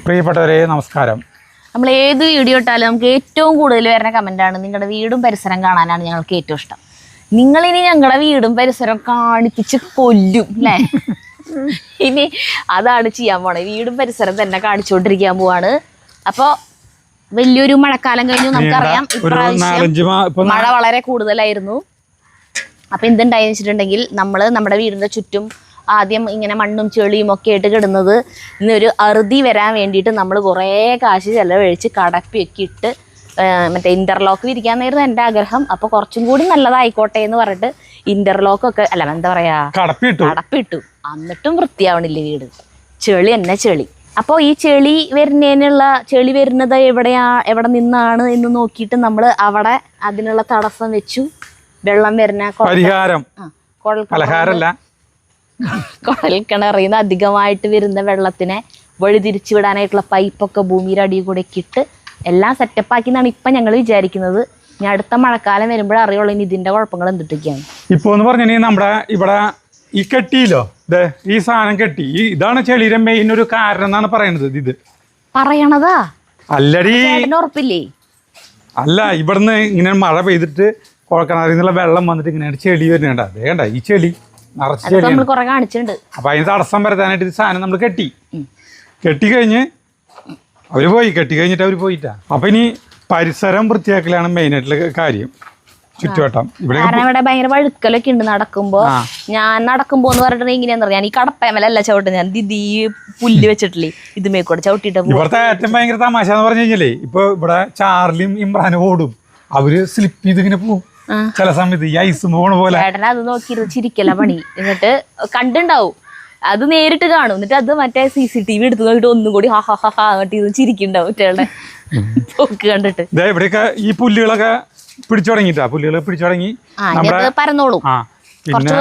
പ്രിയപ്പെട്ടവരെ നമസ്കാരം. നമ്മൾ ഏത് വീഡിയോ ഇട്ടാലും നമുക്ക് ഏറ്റവും കൂടുതൽ വരുന്ന കമൻറ്റാണ് നിങ്ങളുടെ വീടും പരിസരം കാണാനാണ് ഞങ്ങൾക്ക് ഏറ്റവും ഇഷ്ടം. നിങ്ങളിനി ഞങ്ങളുടെ വീടും പരിസരം കാണിപ്പിച്ച് കൊല്ലും അല്ലേ? ഇനി അതാണ് ചെയ്യാൻ പോണേ. വീടും പരിസരം തന്നെ കാണിച്ചുകൊണ്ടിരിക്കാൻ പോവാണ്. അപ്പോൾ വലിയൊരു മഴക്കാലം കഴിഞ്ഞു. നമുക്കറിയാം ഇപ്രാവശ്യം മഴ വളരെ കൂടുതലായിരുന്നു. അപ്പം എന്തുണ്ടായെന്ന് വെച്ചിട്ടുണ്ടെങ്കിൽ നമ്മൾ നമ്മുടെ വീടിൻ്റെ ചുറ്റും ആദ്യം ഇങ്ങനെ മണ്ണും ചെളിയും ഒക്കെ ആയിട്ട് കിടന്നത് ഇന്നൊരു അറുതി വരാൻ വേണ്ടിയിട്ട് നമ്മൾ കുറേ കാശ് ചിലവഴിച്ച് കടപ്പിയൊക്കെ ഇട്ട് മറ്റേ ഇൻ്റർലോക്ക് വിരിക്കാന്നായിരുന്നു എൻ്റെ ആഗ്രഹം. അപ്പോൾ കുറച്ചും കൂടി നല്ലതായിക്കോട്ടെ എന്ന് പറഞ്ഞിട്ട് ഇൻ്റർലോക്കൊക്കെ അല്ല എന്താ പറയുക കടപ്പിട്ടു. എന്നിട്ടും വൃത്തിയാവണില്ല വീട്, ചെളി തന്നെ ചെളി. അപ്പോൾ ഈ ചെളി വരുന്നത് എവിടെ നിന്നാണ് എന്ന് നോക്കിയിട്ട് നമ്മൾ അവിടെ അതിനുള്ള തടസ്സം വെച്ചു. വെള്ളം വരുന്ന കുഴൽ കിണറിൽ നിന്ന് അധികമായിട്ട് വരുന്ന വെള്ളത്തിനെ വഴിതിരിച്ചു വിടാനായിട്ടുള്ള പൈപ്പൊക്കെ ഭൂമിയുടെ അടിയിൽ കൂടെ ഇട്ട് എല്ലാം സെറ്റപ്പാക്കി എന്നാണ് ഇപ്പം ഞങ്ങൾ വിചാരിക്കുന്നത്. ഞാൻ അടുത്ത മഴക്കാലം വരുമ്പോഴേ അറിയുള്ളൂ ഇനി ഇതിന്റെ കുഴപ്പങ്ങൾ എന്തിട്ടൊക്കെയാണ്. ഇപ്പൊ എന്ന് പറഞ്ഞാൽ നമ്മുടെ ഇവിടെ ഈ കെട്ടിയില്ലോ, ഈ സാധനം കെട്ടി, ഇതാണ് ചെളിയുടെ മെയിൻ ഒരു കാരണം എന്നാണ് പറയുന്നത്. ഇത് പറയണതാ അല്ലടി, ഉറപ്പില്ലേ? അല്ല, ഇവിടുന്ന് ഇങ്ങനെ മഴ പെയ്തിട്ട് കുഴൽക്കിണറിൽ നിന്നുള്ള വെള്ളം വന്നിട്ട് ഇങ്ങനെ ചെളി വരുന്നുണ്ട്. അതേണ്ട ഈ ചെളി നിറച്ച് ചെളി. അപ്പൊ അതിന് തടസ്സം വരുത്താനായിട്ട് ഈ സാധനം നമ്മൾ കെട്ടി കഴിഞ്ഞ് കെട്ടി കഴിഞ്ഞിട്ട് അവര് പോയിട്ടാ. അപ്പൊ ഇനി പരിസരം വൃത്തിയാക്കലാണ് മെയിനായിട്ടുള്ള കാര്യം. ചുറ്റുവട്ടം ഇവിടെ ഭയങ്കര വഴുക്കലൊക്കെ ഉണ്ട് നടക്കുമ്പോ. ഞാൻ നടക്കുമ്പോ എന്ന് പറഞ്ഞിട്ടുണ്ടെങ്കിൽ ഇങ്ങനെയാന്ന് പറയാം, ഈ കടപ്പേമലല്ല ചവിട്ടുന്നത്, ഞാൻ ദിദി പുല്ല് വെച്ചിട്ടില്ലേ ഇതുമേ കൂടെ ചവിട്ടിട്ട്. ഇവിടുത്തെ ഏറ്റവും ഭയങ്കര തമാശ എന്ന് പറഞ്ഞു കഴിഞ്ഞാലേ, ഇപ്പൊ ഇവിടെ ചാർലിയും ഇമ്രാനും ഓടും, അവര് സ്ലിപ്പ് ചെയ്ത് ഇങ്ങനെ പോകും ചില സമയത്ത്, ഈ ഐസ് പോണ പോലെ. ചേട്ടൻ അത് നോക്കി ചിരിക്കല പണി. എന്നിട്ട് കണ്ടുണ്ടാവും, അത് നേരിട്ട് കാണും. എന്നിട്ട് അത് മറ്റേ CCTV എടുത്ത് നോക്കിട്ട് ഒന്നും കൂടി ഹാ ചിരിക്കുണ്ടാവും ചേട്ടൻ പോക്ക് കണ്ടിട്ട്. ഇവിടെയൊക്കെ ഈ പുല്ലുകളൊക്കെ പിടിച്ചു തുടങ്ങി പരന്നോളും. കുറച്ച്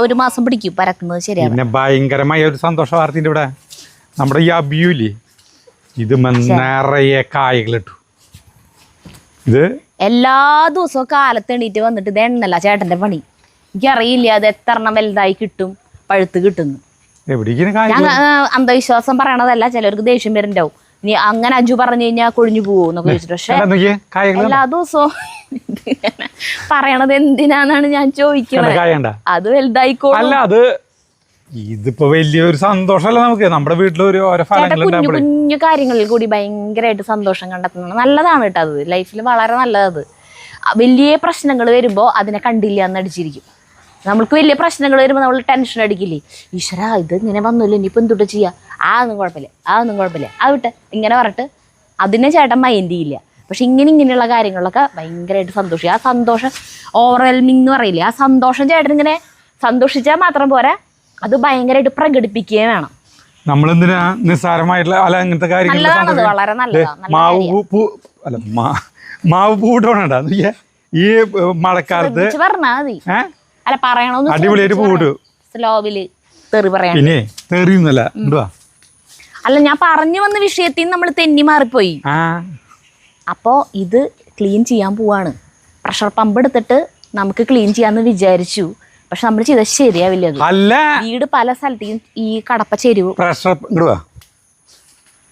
ഒരു മാസം പിടിക്കും പരക്കുന്നത്. ശരിയാണ്. പിന്നെ ഭയങ്കരമായ ഒരു സന്തോഷ വാർത്തയുണ്ട്. ഇവിടെ നമ്മുടെ ഈ അബിയൂലി ഇത് നിറയെ കായകളിട്ടു. ഇത് എല്ലാ ദിവസവും കാലത്ത് എണീറ്റ് വന്നിട്ട് ഇത് എണ്ണല്ല ചേട്ടന്റെ പണി. എനിക്കറിയില്ല അത് എത്ര എണ്ണം വലുതായി കിട്ടും, പഴുത്ത് കിട്ടുന്നു. ഞാൻ അന്ധവിശ്വാസം പറയണതല്ല, ചിലർക്ക് ദേഷ്യം വരുന്നുണ്ടാവും. ഇനി അങ്ങനെ അജു പറഞ്ഞു കഴിഞ്ഞാൽ കൊഴിഞ്ഞു പോകും എന്നൊക്കെ ചോദിച്ചിട്ട്. പക്ഷെ എല്ലാ ദിവസവും പറയണത് എന്തിനാന്നാണ് ഞാൻ ചോദിക്കുന്നത്. അത് വലുതായിക്കോളും. ഇതിപ്പോ വലിയൊരു സന്തോഷമല്ല നമുക്ക്. നമ്മുടെ വീട്ടിലൊരു കുഞ്ഞു കുഞ്ഞു കാര്യങ്ങളിൽ കൂടി ഭയങ്കരമായിട്ട് സന്തോഷം കണ്ടെത്തുന്നത് നല്ലതാണ് കേട്ടോ. അത് ലൈഫിൽ വളരെ നല്ലത്. വലിയ പ്രശ്നങ്ങൾ വരുമ്പോൾ അതിനെ കണ്ടില്ല എന്ന് അടിച്ചിരിക്കും. നമ്മൾക്ക് വലിയ പ്രശ്നങ്ങൾ വരുമ്പോൾ നമ്മൾ ടെൻഷൻ അടിക്കില്ലേ, ഈശ്വര ഇത് ഇങ്ങനെ വന്നില്ല ഇനിയിപ്പോൾ എന്തുട്ട് ചെയ്യാം, അതൊന്നും കുഴപ്പമില്ല ആ വിട്ടെ ഇങ്ങനെ പറഞ്ഞിട്ട് അതിനെ ചേട്ടൻ മൈൻഡ് ചെയ്യില്ല. പക്ഷെ ഇങ്ങനെയുള്ള കാര്യങ്ങളിലൊക്കെ ഭയങ്കരമായിട്ട് സന്തോഷിക്കും. ആ സന്തോഷം ഓവർവെൽമിങ് എന്ന് പറയില്ലേ, ആ സന്തോഷം ചേട്ടൻ ഇങ്ങനെ സന്തോഷിച്ചാൽ മാത്രം പോരാ, അത് ഭയങ്കരമായിട്ട് പ്രകടിപ്പിക്കുകയും വേണം. നമ്മളെന്തിനാ നിസ്സാരമായിട്ടുള്ള അല്ല അങ്ങനത്തെ കാര്യങ്ങൾ. വളരെ നല്ലതാണ്. മാവ് പൂടോണ ഈ മഴക്കാലത്ത് പറഞ്ഞാൽ മതി. അല്ല പറയണോന്ന് അടിപൊളിയായിട്ട് പൂട് സ്ലോവില് തെറി പറയാൻ. പിന്നെ തെറിയുന്നല്ല അല്ല, ഞാൻ പറഞ്ഞു വന്ന വിഷയത്തിൽ നമ്മൾ തെന്നി മാറിപ്പോയി. അപ്പോ ഇത് ക്ലീൻ ചെയ്യാൻ പോവാണ്. പ്രഷർ പമ്പ് എടുത്തിട്ട് നമുക്ക് ക്ലീൻ ചെയ്യാന്ന് വിചാരിച്ചു. പക്ഷെ നമ്മൾ ചെയ്ത ശരിയാവില്ല. അല്ല, വീട് പല സ്ഥലത്തേക്കും ഈ കടപ്പ ചെരുവ്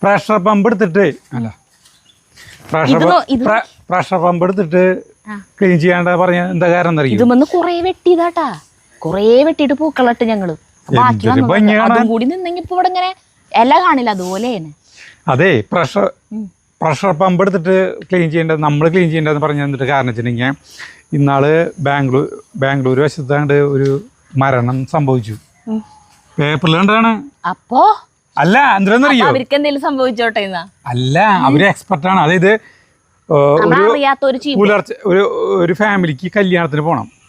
പ്രഷർ പമ്പ് എടുത്തിട്ട് ക്ലീൻ ചെയ്യാണ്ട് പറഞ്ഞ എന്താ കാരണം അറിയാം. ഇതുമെന്ന് കൊറേ വെട്ടിയതാട്ടാ, കൊറേ വെട്ടിയിട്ട് പൂക്കളിട്ട് ഞങ്ങള്. ബാക്കി അതും കൂടി നിന്നെങ്കിൽ ഇപ്പൊ ഇവിടെ ഇങ്ങനെ ഇല കാണില്ല, അതുപോലെയാണ്. അതെ, പ്രഷർ പമ്പ് എടുത്തിട്ട് ക്ലീൻ ചെയ്യേണ്ടത്, നമ്മൾ ക്ലീൻ ചെയ്യേണ്ടതെന്ന് പറഞ്ഞു തന്നിട്ട് കാരണം വെച്ചിട്ടുണ്ടെങ്കിൽ, ഇന്നാള് ബാംഗ്ലൂർ വശത്താണ്ട് ഒരു മരണം സംഭവിച്ചു. പേപ്പറിൽ കണ്ടാണ്. അപ്പോ അല്ല എന്തിനാന്നറിയോ, അവർക്ക് എന്തെങ്കിലും സംഭവിച്ചോട്ടെ. അല്ല, അവര് എക്സ്പെർട്ടാണ്. അതായത് പുലർച്ചെ ഒരു ഫാമിലിക്ക്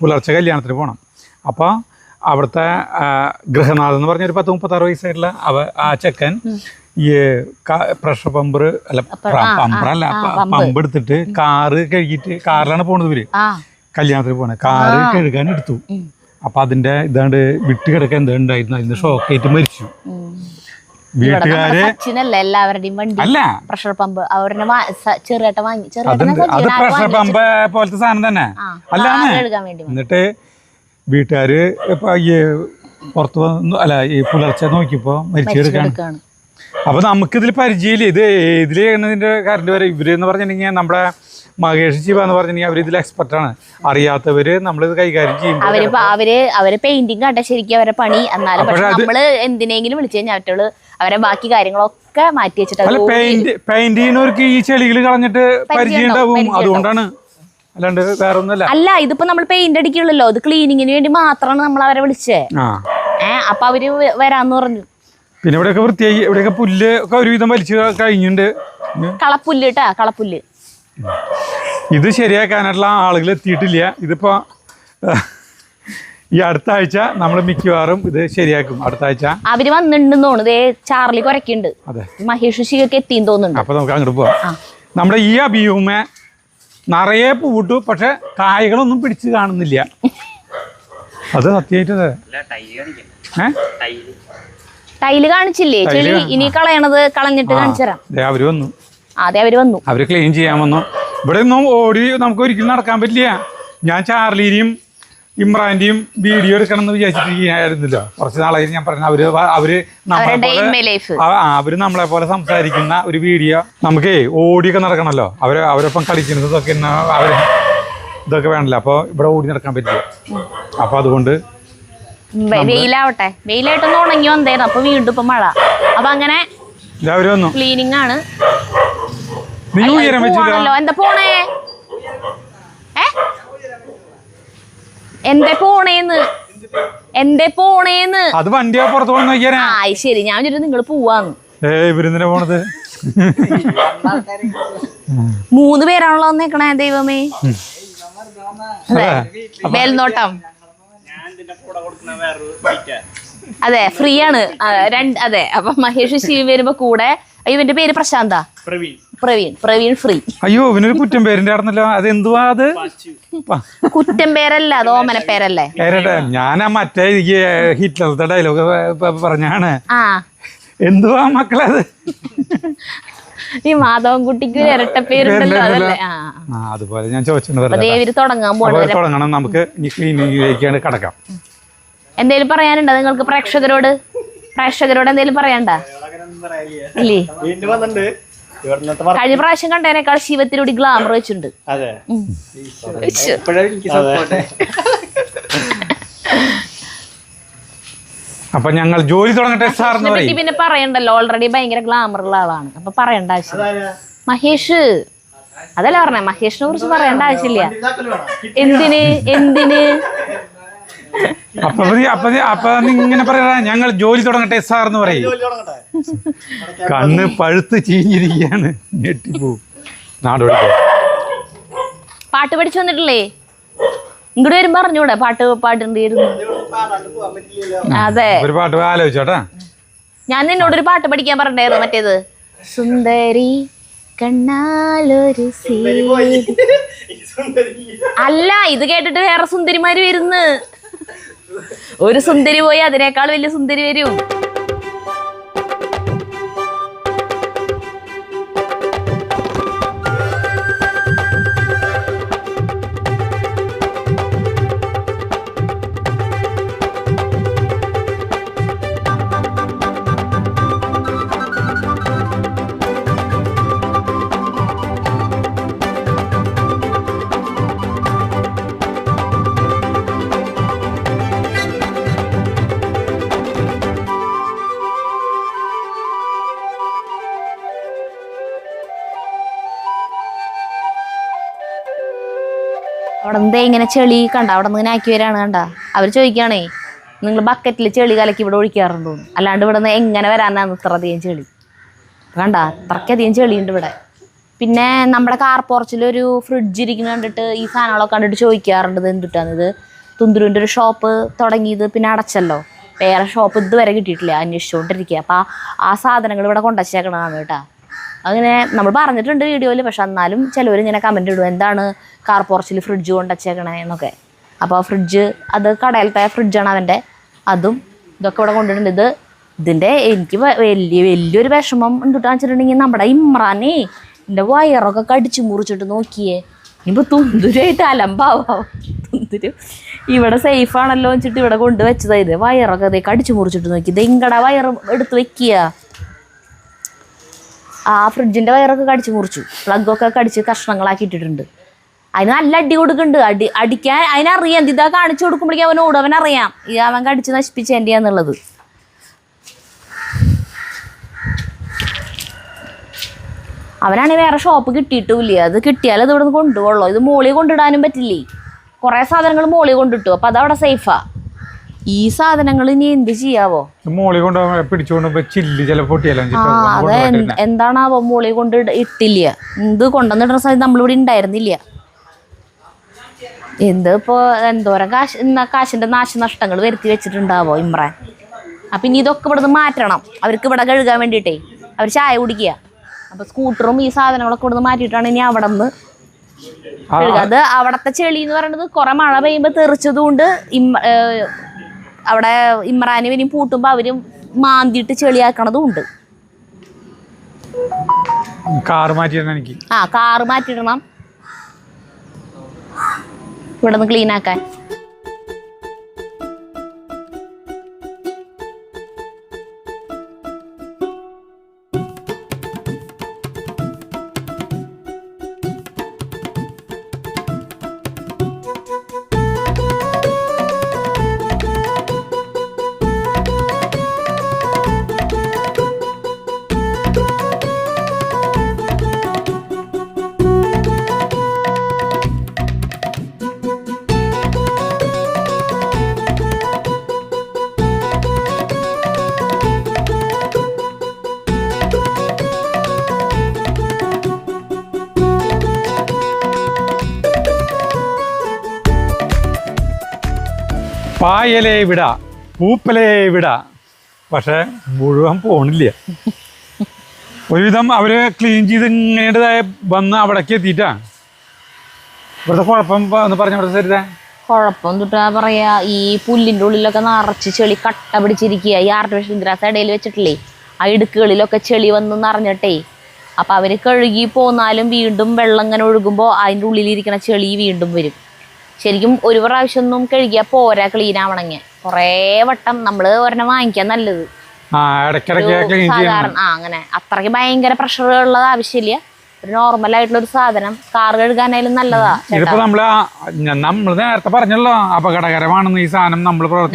പുലർച്ചെ കല്യാണത്തിന് പോകണം. അപ്പോൾ അവിടുത്തെ ഗൃഹനാഥൻ എന്ന് പറഞ്ഞ ഒരു 10-36 വയസ്സായിട്ടുള്ള ആ ചെക്കൻ ഈ പ്രഷർ പമ്പ് എടുത്തിട്ട് കാറ് കഴുകിയിട്ട്, കാറിലാണ് പോണത് ഇവര് കല്യാണത്തിന് പോണേ, കാറ് കഴുകാൻ എടുത്തു. അപ്പൊ അതിന്റെ ഇതാണ്ട് വിട്ട് കിടക്കാൻ എന്താ ഉണ്ടായിരുന്നു, അതിന് ഷോക്കേറ്റ് മരിച്ചു. വീട്ടുകാര് എല്ലാവരുടെയും അല്ല പ്രഷർ പമ്പ് അവരുടെ അത് പ്രഷർ പമ്പ് പോലത്തെ സാധനം തന്നെ അല്ലാന്ന്. എന്നിട്ട് വീട്ടുകാര് പുറത്ത് അല്ല ഈ പുലർച്ചെ നോക്കിയപ്പോ മരിച്ചു കിടക്കാണ്. അപ്പൊ നമുക്കിതിൽ പരിചയമില്ല. ഇത് ഇതിൽ ഇതിന്റെ കറണ്ട് വരെ ഇവര് എന്ന് പറഞ്ഞിട്ടുണ്ടെങ്കിൽ നമ്മുടെ മഹേഷ് ശിവ എന്ന് പറഞ്ഞിട്ടുണ്ടെങ്കിൽ അവർ ഇതിൽ എക്സ്പെർട്ടാണ്. അറിയാത്തവര് നമ്മളിത് കൈകാര്യം ചെയ്യുമ്പോൾ അവര് പെയിന്റിങ് കണ്ട ശരിക്കും അവരെ പണി. എന്നാലും പക്ഷെ നമ്മള് എന്തിനെങ്കിലും വിളിച്ചു കഴിഞ്ഞാൽ അവറ്റോള് അവരെ ബാക്കി കാര്യങ്ങളൊക്കെ മാറ്റി വെച്ചിട്ട് അല്ല പെയിന്റ് ചെയ്യുന്നവർക്ക് ഈ ചെളികൾ കളഞ്ഞിട്ട് പരിചയം ഉണ്ടാവും, അതുകൊണ്ടാണ്. അല്ലാണ്ട് വേറെ ഒന്നുമല്ല. അല്ല, ഇതിപ്പോ നമ്മൾ പെയിന്റ് അടിക്കുള്ളല്ലോ, ഇത് ക്ലീനിങ്ങിന് വേണ്ടി മാത്രമാണ് നമ്മൾ അവരെ വിളിച്ചേ. അപ്പൊ അവര് വരാന്ന് പറഞ്ഞു. പിന്നെ ഇവിടെയൊക്കെ വൃത്തിയായി, ഇവിടെയൊക്കെ പുല്ല് ഒക്കെ ഒരുവിധം വലിച്ചു കഴിഞ്ഞിട്ടുണ്ട്. കളപ്പുല്ല് കേട്ടാ, കളപ്പുല്ല്. ഇത് ശരിയാക്കാനായിട്ടുള്ള ആളുകൾ എത്തിയിട്ടില്ല. ഇതിപ്പോ ഈ അടുത്ത ആഴ്ച നമ്മൾ മിക്കവാറും ഇത് ശരിയാക്കും. അടുത്ത ആഴ്ച അവര് വന്നിട്ടുണ്ടെന്ന് തോന്നുന്നു. ചാർലി കുരക്കുണ്ട്. അതെ, മഹേഷ് ശിവക്ക് എത്തിന്ന് തോന്നുന്നുണ്ട്. അപ്പൊ നമുക്ക് അങ്ങോട്ട് പോവാം. നമ്മുടെ ഈ അഭിയൂമ നിറയെ പൂവിട്ടു, പക്ഷെ കായകളൊന്നും പിടിച്ച് കാണുന്നില്ല. അത് സത്യമായിട്ട് ടൈല് കാണിച്ചില്ലേ ചെളി? ഇനി കളയണത് കളഞ്ഞിട്ട് കാണിച്ചു തരാം. അവര് വന്നു. അതെ, അവര് വന്നു. അവര് ക്ലീൻ ചെയ്യാൻ വന്നു. ഇവിടെ ഒന്നും ഓടി നമുക്ക് ഒരിക്കലും നടക്കാൻ പറ്റില്ല. ഞാൻ ചാർലിനെയും ഇമ്രാന്റെയും വീഡിയോ എടുക്കണം എന്ന് വിചാരിച്ചിട്ടിരിക്കുകയായിരുന്നില്ല. കുറച്ച് നാളായി ഞാൻ പറഞ്ഞു. അവര് നമ്മളെ പോലെ സംസാരിക്കുന്ന ഒരു വീഡിയോ നമുക്ക് ഓടിയൊക്കെ നടക്കണമല്ലോ. അവരൊപ്പം കളിക്കുന്നതൊക്കെ അവര് ഇതൊക്കെ വേണമല്ലോ. അപ്പൊ ഇവിടെ ഓടി നടക്കാൻ പറ്റില്ല. അപ്പൊ അതുകൊണ്ട് വെയിലാവട്ടെ, വെയിലായിട്ടൊന്ന് ഉണങ്ങി വന്നേരും. അപ്പൊ വീണ്ടും ഇപ്പൊ മഴ. അപ്പൊ അങ്ങനെ അവര് വന്നു. ക്ലീനിങ് ആണ്. നീ ഉയരം വെച്ചില്ലോ. എന്താ പോണേ? എന്തേ പോണേന്ന്? അത് വണ്ടിയാ പുറത്ത് പോണെന്ന് നോക്കിയാ. ശരി, ഞാൻ വിചാരിച്ചു നിങ്ങൾ പോവാന്ന്. ഇവരെന്തിനാ പോണത്? 3 പേരാണല്ലോ വന്നേക്കണേ. ദൈവമേ, മേൽനോട്ടം. അതെ, ഫ്രീ ആണ്. അതെ, അപ്പൊ മഹേഷ് ശിവ വരുമ്പോ കൂടെ. ഇവന്റെ പേര് പ്രശാന്താ. പ്രവീൺ ഫ്രീ. അയ്യോ, ഇവനൊരു കുറ്റം പേരിന്റെ ആയിരുന്നല്ലോ. അത് എന്തുവാ? അത് കുറ്റം പേരല്ല, അത് ഓമന പേരല്ലേ? ഞാനാ മറ്റേ ഹിറ്റ്ലറുടെ ഡയലോഗ് പറഞ്ഞാണ്. എന്തുവാ മക്കളത്? ഈ മാധവൻകുട്ടിക്ക് ഒരു ഇരട്ട പേരുണ്ടല്ലോ, അതല്ലേ? അതുപോലെ ഞാൻ ചോദിച്ചിട്ടുണ്ട്. തുടങ്ങണം. നമുക്ക് ക്ലീനിങ്ങിലേക്കാണ് കടക്കാം. എന്തേലും പറയാനുണ്ടോ നിങ്ങൾക്ക്? പ്രേക്ഷകരോട് എന്തേലും പറയണ്ട? ഇല്ലേ, കഴിഞ്ഞ പ്രാവശ്യം കണ്ടതിനേക്കാൾ ശിവത്തിലൂടെ ഗ്ലാമർ വെച്ചിട്ടുണ്ട്. അപ്പൊ ഞങ്ങൾ ജോലി തുടങ്ങട്ടെ സാർ. പിന്നെ പറയണ്ടല്ലോ, ഓൾറെഡി ഭയങ്കര ഗ്ലാമർ ഉള്ള ആളാണ്. അപ്പൊ പറയണ്ട ആവശ്യം. മഹേഷ് അതല്ല പറഞ്ഞേ, മഹേഷിനെ കുറിച്ച് പറയേണ്ട ആവശ്യമില്ല. എന്തിന് അപ്പൊ ഇങ്ങനെ പറയാ, ഞങ്ങൾ ജോലി തുടങ്ങട്ടെ സാർ എന്ന് പറയും. കണ്ണ് പഴുത്ത് ചീഞ്ഞിരിക്കുകയാണ്. ഞെട്ടിപ്പോവും. നാടോടി പാട്ട് പഠിച്ചു വന്നിട്ടില്ലേ? ഇങ്ങോട്ട് വരും പറഞ്ഞൂടെ പാട്ടുണ്ടായിരുന്നു. അതെ, ഒരു പാട്ട് ആലോചിച്ചോട്ടാ. ഞാൻ നിന്നോടൊരു പാട്ട് പഠിക്കാൻ പറഞ്ഞായിരുന്നു. മറ്റേത് സുന്ദരി കണ്ണാലൊരു അല്ല, ഇത് കേട്ടിട്ട് വേറെ സുന്ദരിമാര് വരുന്നു. ഒരു സുന്ദരി പോയി അതിനേക്കാൾ വലിയ സുന്ദരി വരും. അവിടെ നിന്ന് ഇങ്ങനെ ചെളി കണ്ട, അവിടെ നിന്ന് ഇങ്ങനെ ആക്കി വരാണ് കണ്ട. അവർ ചോദിക്കുകയാണേ, നിങ്ങൾ ബക്കറ്റിൽ ചെളി കലക്കി ഇവിടെ ഒഴിക്കാറുണ്ടോ? അല്ലാണ്ട് ഇവിടെ നിന്ന് എങ്ങനെ വരാനാണ് ഇത്ര അധികം ചെളി? കണ്ട, അത്രയ്ക്കധികം ചെളിയുണ്ട് ഇവിടെ. പിന്നെ നമ്മുടെ കാർ പോർച്ചിലൊരു ഫ്രിഡ്ജ് ഇരിക്കുന്ന കണ്ടിട്ട് ഈ സാധനങ്ങളൊക്കെ കണ്ടിട്ട് ചോദിക്കാറുണ്ട് ഇത് എന്തിട്ടാണ്. ഇത് തുന്തുരുവിൻ്റെ ഒരു ഷോപ്പ് തുടങ്ങിയത് പിന്നെ അടച്ചല്ലോ. വേറെ ഷോപ്പ് ഇതുവരെ കിട്ടിയിട്ടില്ല, അന്വേഷിച്ചുകൊണ്ടിരിക്കുക. അപ്പം ആ സാധനങ്ങൾ ഇവിടെ കൊണ്ടുവച്ചേക്കണതാണ് കേട്ടോ. അങ്ങനെ നമ്മൾ പറഞ്ഞിട്ടുണ്ട് വീഡിയോയിൽ. പക്ഷെ എന്നാലും ചിലവർ ഇങ്ങനെ കമൻറ്റ് ഇടും, എന്താണ് കാർ പോർച്ചിൽ ഫ്രിഡ്ജ് കൊണ്ടുവച്ചേക്കണേ എന്നൊക്കെ. അപ്പോൾ ഫ്രിഡ്ജ് അത് കടയിലത്തെ ഫ്രിഡ്ജാണ് അവൻ്റെ. അതും ഇതൊക്കെ ഇവിടെ കൊണ്ടിട്ടുണ്ട്. ഇതിൻ്റെ എനിക്ക് വലിയൊരു വിഷമം എന്തിട്ടാന്ന് വെച്ചിട്ടുണ്ടെങ്കിൽ നമ്മുടെ ഇമ്രാനെ എൻ്റെ വയറൊക്കെ കടിച്ചു മുറിച്ചിട്ട് നോക്കിയേ. ഇനിയിപ്പോൾ തുന്തുരായിട്ട് അലമ്പാവാം. തുന്തുരു ഇവിടെ സേഫാണല്ലോ വെച്ചിട്ട് ഇവിടെ കൊണ്ടുവച്ചതായത്. വയറൊക്കെ അതേ കടിച്ചു മുറിച്ചിട്ട് നോക്കി. ഇത് ഇങ്ങടെ വയറ് എടുത്ത് വെക്കുക. ആ ഫ്രിഡ്ജിന്റെ വയറൊക്കെ കടിച്ചു മുറിച്ചു, പ്ലഗൊക്കെ കടിച്ച് കഷ്ണങ്ങളാക്കി ഇട്ടിട്ടുണ്ട്. അതിന് നല്ല അടി കൊടുക്കുന്നുണ്ട്. അടിക്കാൻ അതിനറിയാം, ഇതാ കാണിച്ചു കൊടുക്കുമ്പോഴേക്കും അവനോട് അവനറിയാം അവൻ കടിച്ച് നശിപ്പിച്ചേണ്ടിയാന്നുള്ളത്. അവനാണെങ്കിൽ വേറെ ഷോപ്പ് കിട്ടിയിട്ടുമില്ല. അത് കിട്ടിയാൽ അത് ഇവിടെ നിന്ന് കൊണ്ടുപോകുള്ളൂ. ഇത് മോളിൽ കൊണ്ടിടാനും പറ്റില്ലേ, കുറേ സാധനങ്ങൾ മോളിൽ കൊണ്ടിട്ടു. അപ്പം അതവിടെ സേഫാ. ഈ സാധനങ്ങൾ ഇനി എന്ത് ചെയ്യാവോ? മോളിൽ കൊണ്ട് പിടിച്ചുകൊണ്ട് ചില്ല് ചില പൊട്ടിയല്ലോ. അതെ, എന്താണാവോ മോളിൽ കൊണ്ട് ഇട്ടില്ല. ഇത് കൊണ്ടുവന്നിടുന്ന സമയത്ത് നമ്മളിവിടെ ഉണ്ടായിരുന്നില്ല. ഇപ്പോ എന്തോരം കാശിന്റെ നാശനഷ്ടങ്ങൾ വരുത്തി വെച്ചിട്ടുണ്ടാവോ ഇമ്രാൻ. അപ്പം ഇനി ഇതൊക്കെ ഇവിടെ നിന്ന് മാറ്റണം. അവർക്ക് ഇവിടെ കഴുകാൻ വേണ്ടിയിട്ടേ അവർ ചായ കുടിക്കുക. അപ്പം സ്കൂട്ടറും ഈ സാധനങ്ങളൊക്കെ ഇവിടെ നിന്ന് മാറ്റിയിട്ടാണ് ഇനി അവിടെ നിന്ന് കഴുകുക. അത് അവിടുത്തെ ചെളി എന്ന് പറയുന്നത് കുറെ മഴ പെയ്യുമ്പോൾ തെറിച്ചതുകൊണ്ട് അവിടെ ഇമ്രാന് ഇനി പൂട്ടുമ്പോൾ അവരും മാന്തിയിട്ട് ചെളിയാക്കണതും ഉണ്ട്. കാറ് മാറ്റിയിടണം ഇവിടെ നിന്ന് ക്ലീൻ ആക്കാൻ. പായലേ വിട, പൂപ്പലേ വിട, പക്ഷെ മുഴുവൻ പോണില്ല. ഒരുവിധം അവര് ക്ലീൻ ചെയ്ത് ഇങ്ങനെതായ വന്ന് അവിടേക്ക് എത്തിയിട്ടാണ്. ഇവിടുത്തെ കുഴപ്പം എന്ന് പറഞ്ഞ സരിത കുഴപ്പം തൊട്ടാ പറയാ, ഈ പുല്ലിന്റെ ഉള്ളിലൊക്കെ നിറച്ച് ചെളി കട്ട പിടിച്ചിരിക്കുക. ഈ ആർട്ടിഫിഷ്യൽ ഗ്രാസ് ഇടയിൽ വെച്ചിട്ടില്ലേ, ആ ഇടുക്കുകളിലൊക്കെ ചെളി വന്ന് നിറഞ്ഞിട്ടേ. അപ്പൊ അവര് കഴുകി പോന്നാലും വീണ്ടും വെള്ളം ഇങ്ങനെ ഒഴുകുമ്പോൾ അതിൻ്റെ ഉള്ളിലിരിക്കണ ചെളി വീണ്ടും വരും. ശരിക്കും ഒരു പ്രാവശ്യം ഒന്നും കഴുകിയാൽ പോരാ ക്ലീൻ ആവണമെങ്കിൽ. കുറേ വട്ടം നമ്മൾ ഒരെണ്ണം വാങ്ങിക്കാൻ നല്ലത്. സാധാരണ അങ്ങനെ അത്രയ്ക്ക് ഭയങ്കര പ്രഷർ ഉള്ളത് ആവശ്യമില്ല. ഒരു നോർമൽ ആയിട്ടുള്ള ഒരു സാധനം കാർ കഴുകാനായാലും നല്ലതാ. നമ്മൾ നേരത്തെ പറഞ്ഞല്ലോ അപകടകരമാണെന്ന് ഈ സാധനം.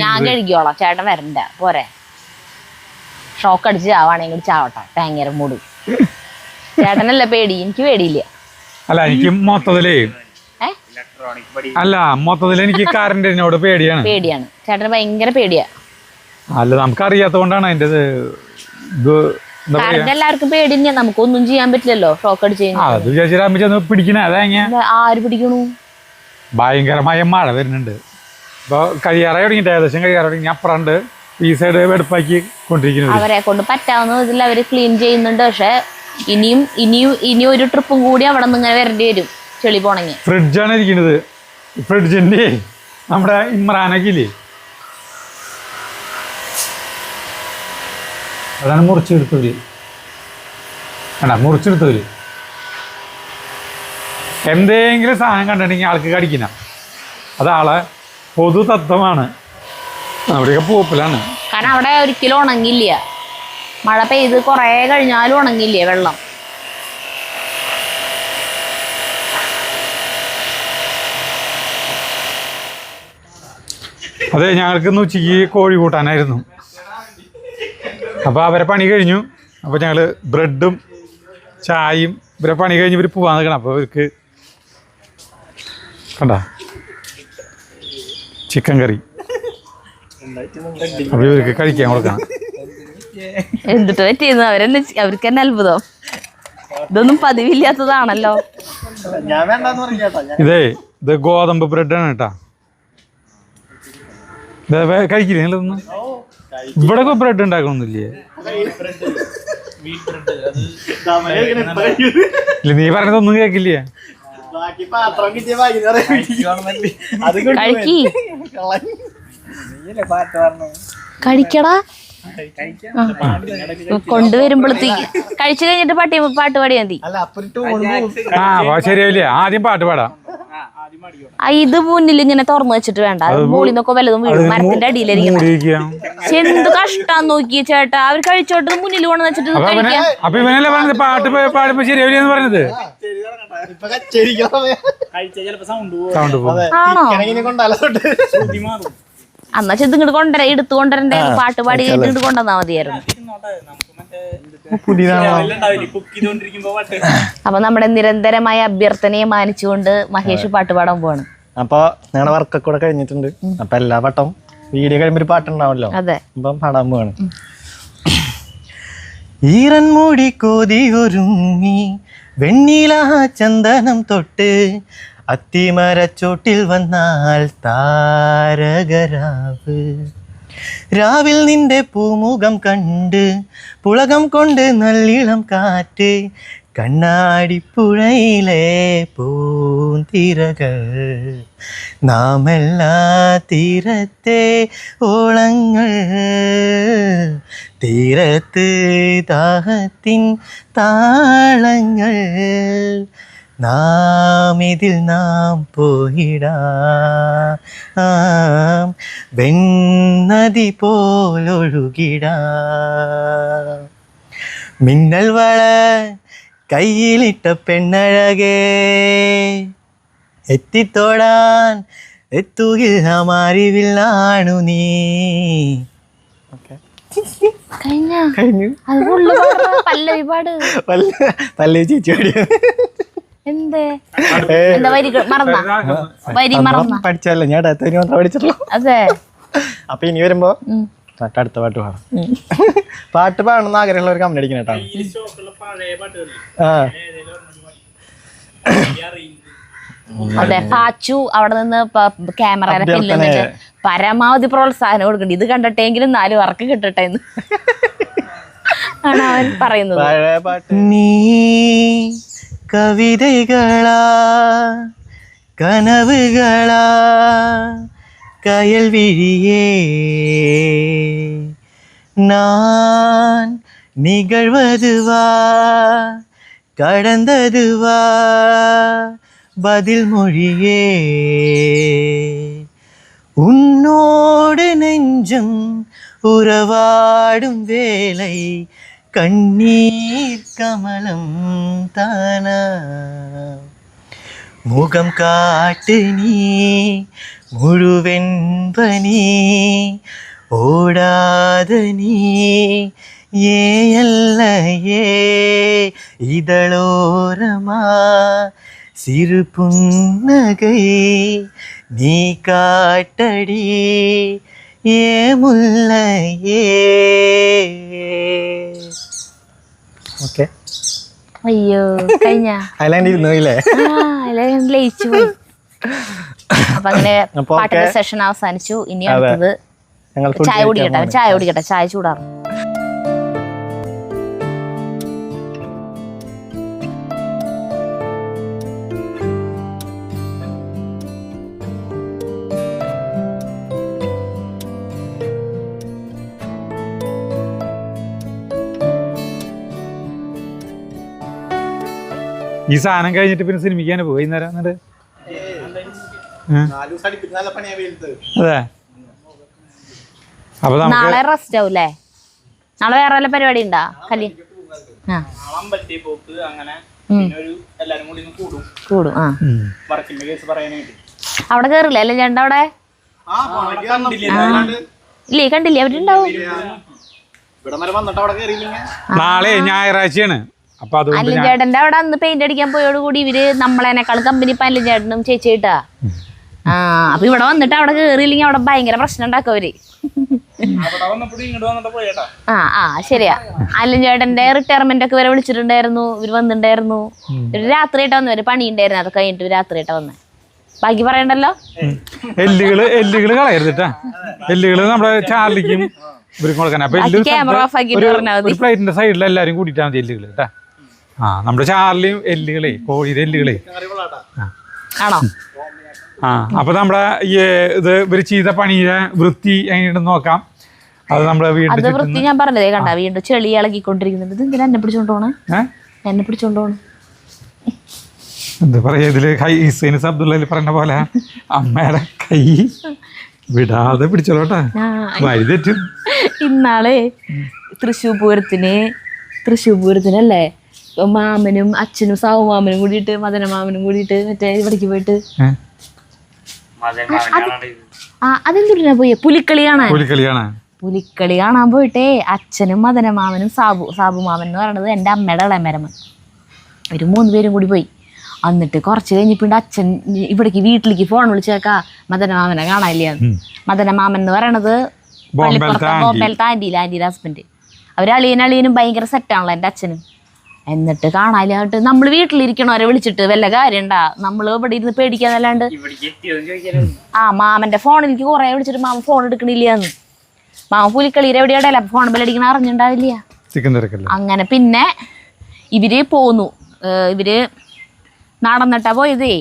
ഞാൻ കഴുകിയോളാം, ചേട്ടൻ വരണ്ട പോരെ. ഷോക്ക് അടിച്ച് ചാവാണെങ്കിൽ ചാവട്ടെ, ഭയങ്കര മൂട്. ചേട്ടനല്ല പേടി, എനിക്ക് പേടിയില്ല. അല്ല എനിക്ക് മൊത്തത്തില് എനിക്ക് കാറിനോട് പേടിയാണ്. ചേട്ടന് ഭയങ്കര പേടിയാ. അല്ല നമുക്കറിയാത്തോണ്ടാണ് അതിന്റെ എല്ലാവർക്കും പേടി തന്നെയാ. നമുക്കൊന്നും ചെയ്യാൻ പറ്റില്ലല്ലോ ഷോക്ക് അടിച്ച് അത് വിചാരിച്ചു പിടിക്കണേ. ആര് പിടിക്കണു? ഭയങ്കരമായ മഴ വരുന്നുണ്ട്. ഇപ്പൊ കഴിയാറായി തുടങ്ങിട്ട്, ഏകദേശം കഴിയാറായി തുടങ്ങി. അപ്പുറണ്ട് ഈ സൈഡ് വെടുപ്പാക്കി കൊണ്ടിരിക്കുന്നത്. അവരെ കൊണ്ട് പറ്റാവുന്ന ഇതിൽ അവര് ക്ലീൻ ചെയ്യുന്നുണ്ട്. പക്ഷെ ഇനിയും ഒരു ട്രിപ്പും കൂടി അവിടെ നിന്ന് ഇങ്ങനെ വരേണ്ടി വരും ചെളി പോണെങ്കിൽ. ഫ്രിഡ്ജാണ് ഇരിക്കുന്നത്. ഫ്രിഡ്ജിന്റെ നമ്മുടെ ഇമ്രാനൊക്കെ ഇല്ലേ, അതാണ് മുറിച്ചെടുത്തവര്. മുറിച്ചെടുത്തവര് എന്തെങ്കിലും സാധനം കണ്ടിട്ടുണ്ടെങ്കിൽ ആൾക്ക് കടിക്കണം. അതാളെ പൊതു തത്വമാണ്. അവിടെയൊക്കെ പൂപ്പലാണ്. കാരണം അവിടെ ഒരിക്കലും ഉണങ്ങില്ല. മഴ പെയ്ത് കുറേ കഴിഞ്ഞാലും ഉണങ്ങില്ലേ വെള്ളം. അതെ, ഞങ്ങൾക്ക് ഇന്ന് ഉച്ചയ്ക്ക് കോഴി കൂട്ടാനായിരുന്നു. അപ്പോൾ അവരെ പണി കഴിഞ്ഞു. അപ്പോൾ ഞങ്ങൾ ബ്രെഡും ചായയും ഇവരെ പണി കഴിഞ്ഞ് ഇവർ പോകാൻ നിൽക്കണം. അപ്പോൾ ഇവർക്ക് കണ്ട ചിക്കൻ കറി, അപ്പോൾ ഇവർക്ക് കഴിക്കാൻ കൊടുക്കണം. എന്തിട്ട് പറ്റിയെന്ന് അവർക്ക് തന്നെ അത്ഭുതം. ഇതൊന്നും പതിവില്ലാത്തതാണല്ലോ. ഇത് ഗോതമ്പ് ബ്രെഡാണ് കേട്ടാ. കഴിക്കില്ലേ നിങ്ങളൊന്നും? ഇവിടെ ബ്രെഡ് ഉണ്ടാക്കണമെന്നില്ലേ? ഇല്ല, നീ പറഞ്ഞതൊന്നും കേക്കില്ലേ? കഴിക്കടാ. കൊണ്ടുവരുമ്പോഴത്തേക്ക് കഴിച്ചു കഴിഞ്ഞിട്ട് പാട്ട് പാടിയാ മതി. ശരിയാവില്ലേ? ആദ്യം പാട്ട് പാടാം. ഇത് മുന്നിൽ ഇങ്ങനെ തുറന്നു വെച്ചിട്ട് വേണ്ട, മുകളിൽ നിന്നൊക്കെ വല്ലതും വീഴും, മരത്തിന്റെ അടിയിലിരിക്കണം. പക്ഷെ എന്ത് കഷ്ടാന്ന് നോക്കിയ ചേട്ടാ, അവർ കഴിച്ചോട്ട് മുന്നിൽ കൊണ്ടു വെച്ചിട്ട് കഴിക്കാം. അപ്പൊ ഇവനല്ലേ പറഞ്ഞത് പാട്ട് പാടുമ്പോ ശരിയാവില്ലെന്ന് പറഞ്ഞത്. ആണോ? എന്നാ ചെന്ന് ഇങ്ങോട്ട് കൊണ്ടുവരാ, എടുത്തു കൊണ്ടുവരണ്ടേ, പാട്ട് പാടി ഇങ്ങോട്ട് കൊണ്ടുവന്നാ മതിയായിരുന്നു. അപ്പൊ നമ്മുടെ നിരന്തരമായ അഭ്യർത്ഥനയെ മാനിച്ചുകൊണ്ട് മഹേഷ് പാട്ട് പാടാൻ പോവാണ്. അപ്പൊ ഞങ്ങളുടെ വർക്കൊക്കെ കൂടെ കഴിഞ്ഞിട്ടുണ്ട്. അപ്പൊ എല്ലാ വട്ടം വീഡിയോ കഴിയുമ്പോ ഒരു പാട്ടുണ്ടാവല്ലോ, അതെ, അപ്പം പാടാൻ പോവാണ്. ഈറൻ മൂടി കോതി ഒരുങ്ങി വെണ്ണില ചന്ദനം തൊട്ട് അത്തിമരച്ചോട്ടിൽ വന്നാൽ താരകരാവ്. രാവിൽ നിന്റെ പൂമുഖം കണ്ട് പുളകം കൊണ്ട് നല്ലിളം കാറ്റ് കണ്ണാടിപ്പുഴയിലെ പൂന്തിരകൾ. നാമെല്ലാ തീരത്തെ ഓളങ്ങൾ, തീരത്ത് ദാഹത്തിൻ താളങ്ങൾ. നാം ഇതിൽ നാം പോയിടാം, വെണ്ണതി പോലൊഴുകിടാം. മിന്നൽ വള കയ്യിലിട്ട പെണ്ണഴകേ, എത്തിത്തോടാൻ എത്തുകില്ല മാറിവില്ലാണു നീ. കഴിഞ്ഞു. പല്ലവി പാട്. പല്ലവി ചേച്ചി എന്താ വരി മറന്ന പഠിച്ചല്ലോ, ഞാൻ മാത്രം പഠിച്ചല്ലോ. അതെ. അപ്പൊ ഇനി വരുമ്പോ അടുത്ത പാട്ട് പാടാം. പാട്ട് പാടണമെന്ന് ആഗ്രഹമുള്ളവർ കമന്റ് അടിക്കണം കേട്ടോ. അതെ, പാച്ചു അവിടെ നിന്ന് ക്യാമറ പരമാവധി പ്രോത്സാഹനം കൊടുക്കണ്ട. ഇത് കണ്ടിട്ടെങ്കിലും 4 വർക്ക് കിട്ടട്ടെ എന്ന് ആണ് അവൻ പറയുന്നത്. നീ കവിതകളാ കനവുകളാ കയൽ വിഴിയേ, நான் நிகழ்வதுவா கடந்ததுவா பதில் மொழியே. உன்னோடு நெஞ்சம் உறவாடும் வேலை கண்ணீர் கமலம் தானா. முகம் காட்டு நீ முழுவென்பனி ஓடாத நீ ஏயல்லையே. இதழோரமா சிறு புன்னகை நீ காட்டடி ஏ முல்லையே. ഓക്കെ. അയ്യോ കഴിഞ്ഞ ഐലാൻഡ് ഇരുന്നില്ലേ? ലയിച്ചു പോയി. അപ്പൊ അങ്ങനെ പാട്ടിന്റെ സെഷൻ അവസാനിച്ചു. ഇനി അടുത്തത് ചായ കുടിക്കട്ടെ, ചായ ചൂടാറും. ഈ സാധനം കഴിഞ്ഞിട്ട് പിന്നെ സിനിമയ്ക്കാണ് പോയി നേരം. എന്നിട്ട് അതെ. അപ്പൊ നാളെ റെസ്റ്റ് ആവൂല്ലേ? നാളെ വേറെ വല്ല പരിപാടി ഉണ്ടാ? കൂടും. അവിടെ കേറില്ല അല്ലേ ചേട്ടൻ? അവിടെ ഇല്ലേ? കണ്ടില്ലേ? അവരുണ്ടാവും. നാളെ ഞായറാഴ്ചയാണ്. അല്ലും ചേട്ടന്റെ അവിടെ അന്ന് പെയിന്റ് അടിക്കാൻ പോയോടുകൂടി ഇവര് നമ്മളെക്കാളും കമ്പനി ഇപ്പൊ അല്ലും ചേട്ടനും ചേച്ചിട്ടാ. അപ്പൊ ഇവിടെ വന്നിട്ട് അവിടെ കേറിയില്ലെങ്കിൽ അവിടെ ഭയങ്കര പ്രശ്നം ഉണ്ടാക്കും അവര്. ശരിയാ. അല്ലും ചേട്ടന്റെ റിട്ടയർമെന്റ് ഒക്കെ വരെ വിളിച്ചിട്ടുണ്ടായിരുന്നു. ഇവര് വന്നിട്ടുണ്ടായിരുന്നു. ഇവര് രാത്രിയായിട്ടാ വന്നു. പണി ഉണ്ടായിരുന്നു. അത് കഴിഞ്ഞിട്ട് രാത്രിയായിട്ടാ വന്നേ. ബാക്കി പറയണ്ടല്ലോ. എല്ലുകള് കളയരുതിട്ടാ. എല്ലുകള് നമ്മുടെ ചാർലിക്കും ഇവർക്ക് കൊടുക്കാൻ. അപ്പൊ പ്ലേറ്റിന്റെ സൈഡിൽ എല്ലാരും കൂട്ടിട്ടാ മതി എല്ലുകള് കേട്ടാ. നമ്മുടെ ചാർലിയും എല്ലുകളെ, കോഴിയുടെ എല്ലുകളെ. ആണോ? അപ്പൊ നമ്മുടെ ഈ ഇത് ഇവര് ചെയ്ത പണിയുടെ വൃത്തി എങ്ങനെയുണ്ടെന്ന് നോക്കാം. അത് നമ്മുടെ വീട്ടിൽ വൃത്തി ഞാൻ പറഞ്ഞതേ കണ്ട. വീണ്ടും ചെളി ഇളകിക്കൊണ്ടിരിക്കുന്നുണ്ട്. ഇത് എന്തിനാ എന്നെ പിടിച്ചോണ്ട് പോണേ? എന്നെ പിടിച്ചോണ്ട് പോണേ എന്താ പറയാ ഇതില് ഹുസൈൻ അബ്ദുള്ള പറഞ്ഞ പോലെ അമ്മയുടെ കൈ വിടാതെ പിടിച്ചോളൂട്ടാ, വരി തെറ്റും. ഇന്നാളെ തൃശ്ശൂർ പൂരത്തിനല്ലേ മാമനും അച്ഛനും സാവു മാമനും കൂടിയിട്ട് മദന മാമനും കൂടിയിട്ട് മറ്റേ ഇവിടേക്ക് പോയിട്ട് അതെന്തിനാ പോയി പുലിക്കളി കാണാൻ പോയിട്ടേ അച്ഛനും മദന മാമനും സാബു മാമൻ എന്ന് പറയണത് എൻ്റെ അമ്മയുടെ ഇളയമരമൻ, ഒരു 3 പേരും കൂടി പോയി. എന്നിട്ട് കുറച്ച് കഴിഞ്ഞിട്ടുണ്ട് അച്ഛൻ ഇവിടേക്ക് വീട്ടിലേക്ക് ഫോൺ വിളിച്ചേക്കാ മദന മാമനെ കാണാനില്ലാന്ന്. മദന മാമൻ എന്ന് പറയണത് പള്ളിപ്പുറത്തെ ബോംബെലത്തെ ആൻറ്റിയുടെ ഹസ്ബൻഡ്. അളിയനും ഭയങ്കര സെറ്റാണല്ലോ എൻ്റെ അച്ഛനും. എന്നിട്ട് കാണാനില്ലാട്ട് നമ്മൾ വീട്ടിലിരിക്കണവരെ വിളിച്ചിട്ട് വല്ല കാര്യം ഉണ്ടാ, നമ്മൾ ഇവിടെ ഇരുന്ന് പേടിക്കാന്നല്ലാണ്ട്. മാമന്റെ ഫോണിലേക്ക് കുറെ വിളിച്ചിട്ട് മാമൻ ഫോൺ എടുക്കണില്ലാന്ന്. മാമൻ പുലിക്കളിയിൽ എവിടെയാടല്ല ഫോൺ ബെല്ലടിക്കണ അറിഞ്ഞിണ്ടാവില്ല. അങ്ങനെ പിന്നെ ഇവര് പോന്നു, ഇവര് നടന്നിട്ടാ പോയതേ.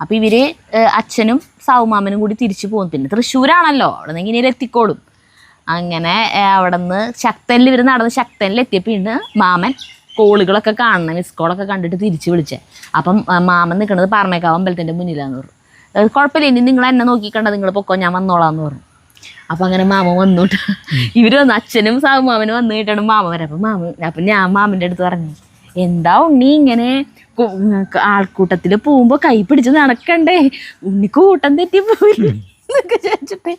അപ്പം ഇവര് അച്ഛനും സാവുമാമനും കൂടി തിരിച്ചു പോകും. പിന്നെ തൃശ്ശൂരാണല്ലോ, അവിടെ നിന്ന് ഇങ്ങനെ എത്തിക്കോളും. അങ്ങനെ അവിടെ നിന്ന് ശക്തനിൽ ഇവർ നടന്ന് ശക്തനിൽ എത്തിയപ്പോൾ പിന്നെ മാമൻ കോളുകളൊക്കെ കാണണം, മിസ് കോളൊക്കെ കണ്ടിട്ട് തിരിച്ച് വിളിച്ചേ. അപ്പം മാമൻ നിൽക്കുന്നത് പാറമേക്കാവ് അമ്പലത്തിൻ്റെ മുന്നിലാന്ന് പറഞ്ഞു. കുഴപ്പമില്ല, ഇനി നിങ്ങൾ എന്നെ നോക്കിക്കണ്ട, നിങ്ങൾ പൊക്കോ, ഞാൻ വന്നോളാന്ന് പറഞ്ഞു. അപ്പം അങ്ങനെ മാമൻ വന്നോട്ട് ഇവർ വന്നു, അച്ഛനും സാവുമാമനും വന്നു കേട്ടാണ് മാമൻ വരാം. അപ്പം ഞാൻ മാമൻ്റെ അടുത്ത് പറഞ്ഞു, എന്താ ഉണ്ണി ഇങ്ങനെ ആൾക്കൂട്ടത്തിൽ പോകുമ്പോൾ കൈ പിടിച്ച് നടക്കണ്ടേ, ഉണ്ണി കൂട്ടം തെറ്റി പോയില്ലേ എന്നൊക്കെ ചോദിച്ചിട്ട്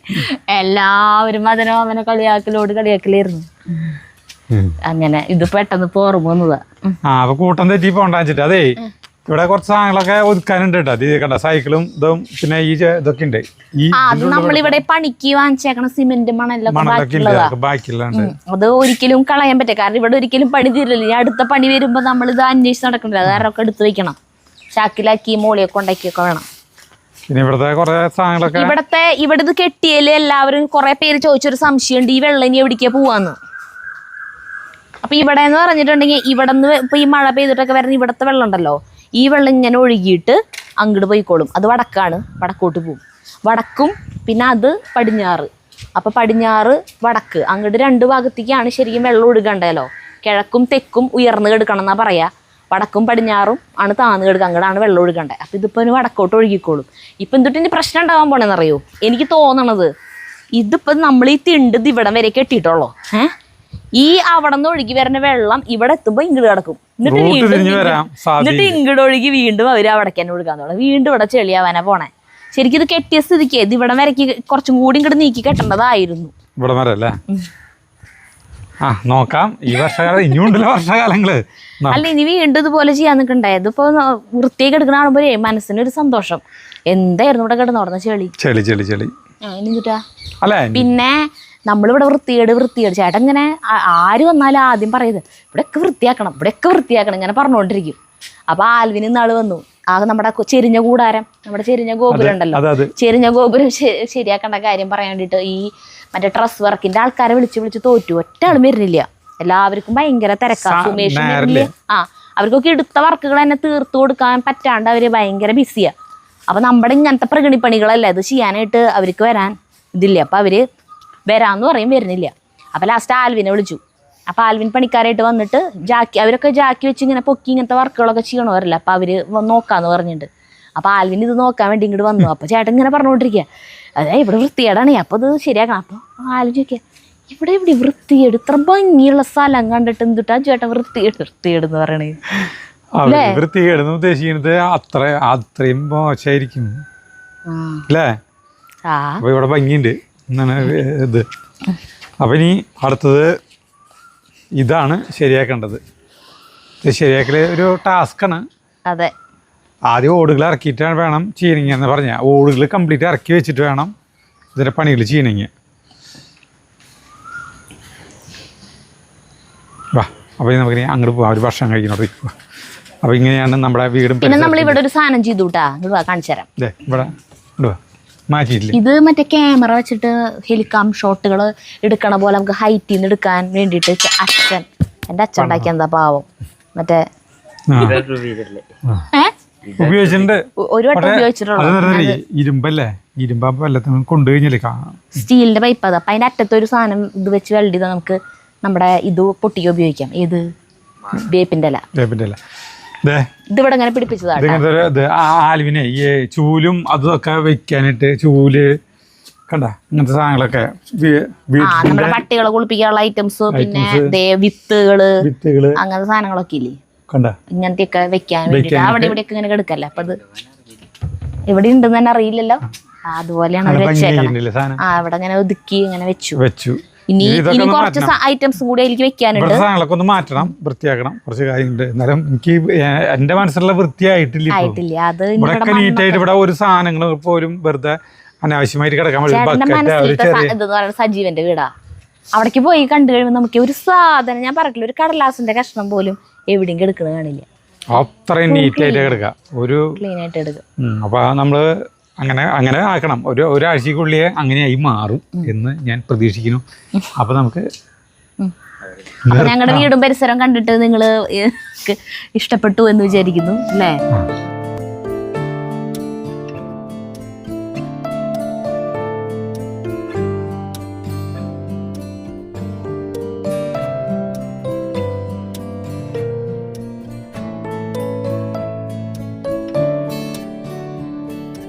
എല്ലാവരും മദനമാമനെ കളിയാക്കലായിരുന്നു. അങ്ങനെ ഇത് പെട്ടെന്ന് പോർമ്മ വന്നതാ. കൂട്ടം തെറ്റി പോണ്ടാച്ചിട്ട് അതേ ഇവിടെ കുറച്ച് സാധനങ്ങളൊക്കെ ഒതുക്കാനുണ്ട് കേട്ടോ. അത് കണ്ട സൈക്കിളും ഇതും പിന്നെ ഈ ഇതൊക്കെ ഉണ്ട്. അത് നമ്മളിവിടെ പണിക്ക് വാങ്ങിച്ചേക്കണ സിമെന്റ് ബാക്കിയുള്ള അത് ഒരിക്കലും കളയാൻ പറ്റില്ല, കാരണം ഇവിടെ ഒരിക്കലും പണി തീരില്ല. അടുത്ത പണി വരുമ്പോ നമ്മൾ ഇത് അന്വേഷിച്ച് നടക്കണ്ടല്ലോ, അതാരൊക്കെ എടുത്തു വെക്കണം, ചാക്കിലാക്കി മോളിയൊക്കെ ഉണ്ടാക്കിയൊക്കെ വേണം. പിന്നെ ഇവിടുത്തെ കുറെ സാധനങ്ങളൊക്കെ ഇവിടെ ഇത് കെട്ടിയാല് എല്ലാവരും കുറെ പേര് ചോദിച്ചൊരു സംശയമുണ്ട്, ഈ വെള്ളം ഇനി എവിടേക്കാ പോവാന്ന്. അപ്പൊ ഇവിടെ എന്ന് പറഞ്ഞിട്ടുണ്ടെങ്കിൽ ഇവിടെ നിന്ന് ഇപ്പൊ ഈ മഴ പെയ്തിട്ടൊക്കെ വരുന്ന ഇവിടത്തെ വെള്ളം ഉണ്ടല്ലോ, ഈ വെള്ളം ഇങ്ങനെ ഒഴുകിയിട്ട് അങ്ങോട്ട് പോയിക്കോളും. അത് വടക്കാണ്, വടക്കോട്ട് പോകും. വടക്കും പിന്നെ അത് പടിഞ്ഞാറ്. അപ്പം പടിഞ്ഞാറ് വടക്ക് അങ്ങോട്ട് 2 ഭാഗത്തേക്കാണ് ശരിക്കും വെള്ളം ഒഴുകണ്ടല്ലോ. കിഴക്കും തെക്കും ഉയർന്ന് കിടക്കണം എന്നാ പറയാ, വടക്കും പടിഞ്ഞാറും ആണ് താന്ന് കിടക്കുക, അങ്ങോട്ടാണ് വെള്ളം ഒഴുകണ്ടേ. അപ്പം ഇതിപ്പോൾ വടക്കോട്ട് ഒഴുകിക്കോളും. ഇപ്പം എന്തിട്ട് ഇനി പ്രശ്നം ഉണ്ടാകാൻ പോണെന്നറിയോ, എനിക്ക് തോന്നണത് ഇതിപ്പോൾ നമ്മൾ ഈ തിണ്ട് ഇവിടം വരെ കെട്ടിയിട്ടുള്ളൂ. ഈ അവിടെ നിന്ന് ഒഴുകി വരുന്ന വെള്ളം ഇവിടെ എത്തുമ്പോൾ ഇങ്ങോട്ട് കിടക്കും, എന്നിട്ട് ഇങ്ങോട്ട് ഒഴുകി വീണ്ടും അവര് അവിടേക്ക് തന്നെ ഒഴുകാൻ തുടങ്ങും. വീണ്ടും ഇവിടെ ചെളിയാവാനാ പോണേ. ശരിക്കും ഇത് കെട്ടിയ സ്ഥിതിക്ക് ഇത് ഇവിടെ വരയ്ക്ക് കുറച്ചും കൂടി ഇങ്ങോട്ട് നീക്കി കെട്ടേണ്ടതായിരുന്നു. ഇവിടെ വരെ അല്ലേ? നോക്കാം, ഈ വർഷകാലം ഇനിയുണ്ടല്ലോ വർഷകാലങ്ങള്. അല്ല, ഇനി വീണ്ടും ഇതുപോലെ ചെയ്യാൻ നിൽക്കണ്ടേ. ഇതിപ്പോ വൃത്തിയൊക്കെ എടുക്കണ കാണുമ്പോഴേ മനസ്സിനൊരു സന്തോഷം. എന്തായിരുന്നു ഇവിടെ കിടന്നോടുന്ന ചെളി. പിന്നെ നമ്മളിവിടെ വൃത്തിയേട് ചേട്ടൻ ഇങ്ങനെ ആര് വന്നാലും ആദ്യം പറയുന്നത് ഇവിടെയൊക്കെ വൃത്തിയാക്കണം ഇങ്ങനെ പറഞ്ഞുകൊണ്ടിരിക്കും. അപ്പൊ ആൽവിന് ഇന്നാള് വന്നു, നമ്മുടെ ചെരിഞ്ഞ കൂടാരം, നമ്മുടെ ചെരിഞ്ഞ ഗോപുരം ഉണ്ടല്ലോ, ചെരിഞ്ഞ ഗോപുരം ശരിയാക്കേണ്ട കാര്യം പറയാൻ വേണ്ടിട്ട് ഈ മറ്റേ ഡ്രസ് വർക്കിന്റെ ആൾക്കാരെ വിളിച്ച് തോറ്റു. ഒറ്റ ആളും വരുന്നില്ല, എല്ലാവർക്കും ഭയങ്കര തിരക്കാ. സുമേഷും വരുന്നില്ല. അവർക്കൊക്കെ എടുത്ത വർക്കുകൾ തന്നെ തീർത്തു കൊടുക്കാൻ പറ്റാണ്ട് അവര് ഭയങ്കര ബിസിയാ. അപ്പൊ നമ്മുടെ ഇങ്ങനത്തെ പ്രകടിപ്പണികളല്ലേ ഇത് ചെയ്യാനായിട്ട് അവർക്ക് വരാൻ ഇതില്ല. അപ്പൊ അവര് വരാന്ന് പറയും, വരുന്നില്ല. അപ്പൊ ലാസ്റ്റ് ആൽവിനെ വിളിച്ചു. അപ്പൊ ആൽവിൻ പണിക്കാരായിട്ട് വന്നിട്ട് അവരൊക്കെ ജാക്കി വെച്ച് ഇങ്ങനെ പൊക്കി ഇങ്ങനത്തെ വർക്കുകളൊക്കെ ചെയ്യണവരല്ല. അപ്പൊ അവര് നോക്കാന്ന് പറഞ്ഞിട്ടുണ്ട്. അപ്പൊ ആൽവിൻ ഇത് നോക്കാൻ വേണ്ടി ഇങ്ങോട്ട് വന്നു. അപ്പൊ ചേട്ടൻ ഇങ്ങനെ പറഞ്ഞുകൊണ്ടിരിക്കുക, അതെ ഇവിടെ വൃത്തിയേടാണ്, അപ്പൊ ഇത് ശരിയാക്കണം. അപ്പൊ ആൽവിൻ ചോദിക്കുക, ഇവിടെ വൃത്തിയേട്, ഇത്ര ഭംഗിയുള്ള സ്ഥലം കണ്ടിട്ട് എന്തിട്ടാ ചേട്ടൻ വൃത്തിയേടെന്ന് പറയണേ. വൃത്തികേടെന്ന് ഉദ്ദേശിക്കുന്നത് അത്രയും മോശമായിരിക്കും അല്ലേ? അപ്പൊ ഇവിടെ ഭംഗിയുണ്ട് എന്നാണ് ഇത്. അപ്പൊ ഇനി അടുത്തത് ഇതാണ് ശരിയാക്കേണ്ടത്. ഇത് ശരിയാക്കല് ഒരു ടാസ്ക്കാണ്. അതെ, ആദ്യം ഓടുകൾ ഇറക്കിയിട്ടാണ് വേണം ചെയ്യണമെങ്കിൽ എന്ന് പറഞ്ഞാൽ ഓടുകൾ കംപ്ലീറ്റ് ഇറക്കി വെച്ചിട്ട് വേണം ഇതിന്റെ പണികൾ ചെയ്യണമെങ്കിൽ. വാ, അപ്പോൾ നമുക്ക് അങ്ങോട്ട് പോവാം, ഒരു ഭക്ഷണം കഴിക്കുന്നോട്ട്. അപ്പോൾ ഇങ്ങനെയാണ് നമ്മുടെ വീടും. പിന്നെ നമ്മൾ ഇവിടെ ഒരു സാധനം ചെയ്തു കാണിച്ചു തരാം. ഇവിടെ മാറ്റിയില്ല, ഇത് മറ്റേ ക്യാമറ വെച്ചിട്ട് ഹെലികാം ഷോട്ടുകൾ എടുക്കണ പോലെ നമുക്ക് ഹൈറ്റിൽ നിന്ന് എടുക്കാൻ വേണ്ടിയിട്ട് എൻ്റെ അച്ഛൻ ഉണ്ടാക്കിയ എന്താ പാവം മറ്റേ ഉപയോഗിച്ചിട്ടുണ്ട്. ഒരു വട്ടം ഉപയോഗിച്ചിട്ടുള്ളൂ. ഇരുമ്പല്ലേ, ഇരുമ്പാകുമ്പോൾ എല്ലാത്തിനും കൊണ്ടു കഴിഞ്ഞാലേ സ്റ്റീലിന്റെ പൈപ്പ്. അത് അപ്പം അതിൻ്റെ അറ്റത്തൊരു സാധനം ഇത് വെച്ച് വെൽഡ് ചെയ്താൽ നമുക്ക് നമ്മുടെ ഇത് പൊട്ടിക്ക് ഉപയോഗിക്കാം. ഏത് വേപ്പിൻ്റെ ഇല. ഇതിവിടെ ഇങ്ങനെ പിടിപ്പിച്ചതാണ്. ഇതിങ്ങനത്തെ ഒരു ഇത് ആലുവിനെ ഈ ചൂലും അതൊക്കെ വെക്കാനായിട്ട് ചൂല് കണ്ട ഇങ്ങനത്തെ സാധനങ്ങളൊക്കെ നമ്മുടെ പട്ടികളെ കുളിപ്പിക്കാനുള്ള ഐറ്റംസ്, പിന്നെ വിത്തുകള് അങ്ങനത്തെ സാധനങ്ങളൊക്കെ ഇല്ലേ കണ്ട ഇങ്ങനത്തെ ഒക്കെ വെക്കാൻ വേണ്ടിട്ട് അവിടെ ഇവിടെയൊക്കെ ഇങ്ങനെ കിടക്കല്ലേ. അപ്പൊ അത് ഇവിടെ ഉണ്ടെന്ന് തന്നെ അറിയില്ലല്ലോ. അതുപോലെയാണ് അവർ വെച്ചേക്കണം. അവിടെ ഇങ്ങനെ ഒതുക്കി ഇങ്ങനെ വെച്ചു. ഇനി കുറച്ച് ഐറ്റംസ് കൂടി അതിലേക്ക് വെക്കാനുണ്ട്. സാധനങ്ങളൊക്കെ ഒന്ന് മാറ്റണം, വൃത്തിയാക്കണം, കുറച്ച് കാര്യമുണ്ട്. എന്നാലും എനിക്ക് എന്റെ മനസ്സിലുള്ള വൃത്തിയായിട്ടില്ല. അത് ഇവിടെ നീറ്റായിട്ട് ഇവിടെ ഒരു സാധനങ്ങൾ പോലും വെറുതെ അനാവശ്യമായിട്ട് കിടക്കാൻ സജീവന്റെ വീടാ. അവിടേക്ക് പോയി കണ്ടു കഴിയുമ്പോൾ നമുക്ക് ഒരു സാധനം, ഞാൻ പറഞ്ഞില്ല, ഒരു കടലാസിന്റെ കഷ്ണം പോലും എവിടെയും കിടക്കുന്നത് കാണില്ല. അത്രയും നീറ്റായിട്ട് കിടക്കാം, ഒരു ക്ലീൻ ആയിട്ട് എടുക്കും. അപ്പൊ നമ്മള് അങ്ങനെ ആക്കണം. ഒരാഴ്ചക്കുള്ളിയെ അങ്ങനെയായി മാറും എന്ന് ഞാൻ പ്രതീക്ഷിക്കുന്നു. അപ്പൊ നമുക്ക് ഞങ്ങളുടെ വീടും പരിസരം കണ്ടിട്ട് നിങ്ങള് ഇഷ്ടപ്പെട്ടു എന്ന് വിചാരിക്കുന്നു അല്ലേ?